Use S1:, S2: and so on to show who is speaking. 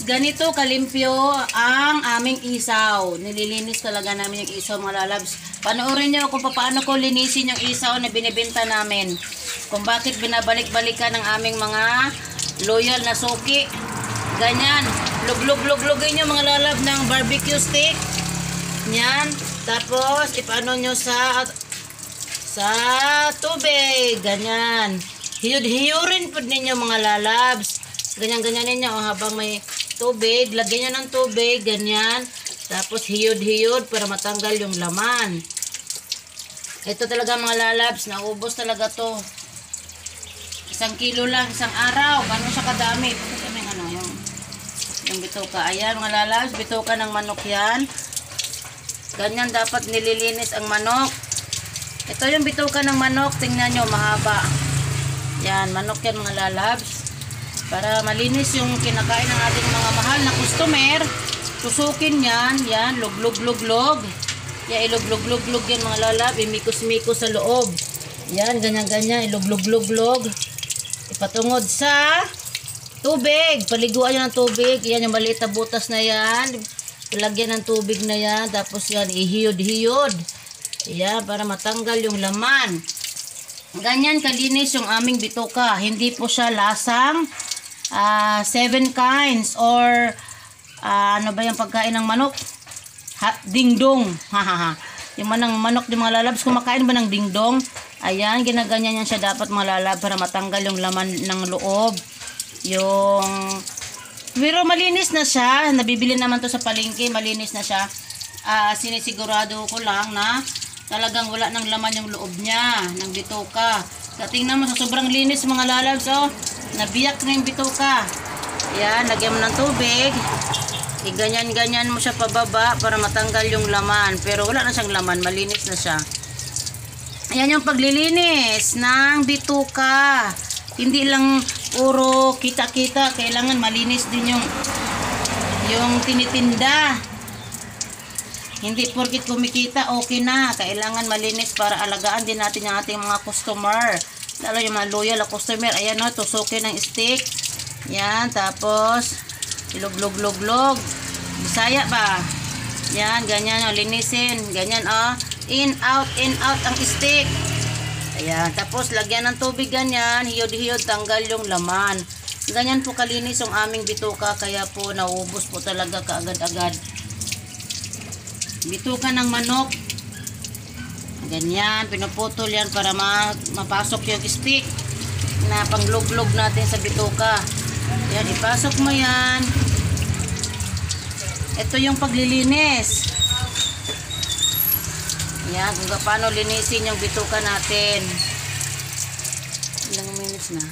S1: ganito kalimpyo ang aming isaw. Nililinis talaga namin yung isaw, mga lalabs. Panoorin nyo kung paano ko linisin yung isaw na binibenta namin. Kung bakit binabalik-balikan ng aming mga loyal na suki. Ganyan. Luglugin nyo, mga lalab, ng barbecue stick. Yan. Tapos, ipano nyo sa tubig. Ganyan. Hiyud-hiyurin po ninyo, mga lalabs. Ganyan-ganyan ninyo, habang may tubig, lagyan nyo ng tubig, ganyan. Tapos hiyod-hiyod para matanggal yung laman. Ito talaga, mga lalabs, naubos talaga to. 1 kilo lang, isang araw. Gano'n siya kadami. Ito kami, yung bituka. Ayan, mga lalabs, bituka ng manok yan. Ganyan dapat nililinis ang manok. Ito yung bituka ng manok, tingnan nyo, mahaba. Yan, manok yan, mga lalabs. Para malinis yung kinakain ng ating mga mahal na customer, tusukin yan, yan, luglog. Yan, iluglog yan, mga lalab, imikos-mikos sa loob. Yan, ganyan-ganyan, iluglog. Ipatungod sa tubig, paliguan yan ng tubig. Yan, yung maliit na butas na yan, ilagyan ng tubig na yan, tapos yan, ihiyod-hiyod. Yan, para matanggal yung laman. Ganyan kalinis yung aming bituka. Hindi po siya lasang 7 kinds or ano ba yung pagkain ng manok? Dingdong. Yung manok ng mga lalabs, kumakain ba ng dingdong? Ayan, ginaganyan yan siya dapat, mga lalab, para matanggal yung laman ng loob. Pero malinis na siya. Nabibili naman to sa palengke, malinis na siya. Sinisigurado ko lang na talagang wala ng laman yung loob niya, ng bituka. Tingnan mo, sa sobrang linis, mga lalabs, oh, nabiyak na yung bituka. Yan, lagyan mo ng tubig. Ganyan-ganyan mo siya pababa para matanggal yung laman. Pero wala na siyang laman, malinis na siya. Ayan yung paglilinis ng bituka. Hindi lang puro kita-kita, kailangan malinis din yung tinitinda. Hindi porkit kumikita, okay na. Kailangan malinis para alagaan din natin yung ating mga customer. Lalo yung mga loyal na customer. Ayan o, tusukin ng stick. Yan, tapos iluglog. Bisaya ba? Yan, ganyan o, linisin. Ganyan o, in, out ang stick. Ayan, tapos lagyan ng tubig ganyan. Hiyod-hiyod, tanggal yung laman. Ganyan po kalinis yung aming bituka. Kaya po, naubos po talaga kaagad-agad. Bituka ng manok. Ganyan, pinuputol yan para mapasok yung stick na pangluglog natin sa bituka. Yan, ipasok mo yan. Ito yung paglilinis. Yan, kung paano linisin yung bituka natin. Ilang minutes na?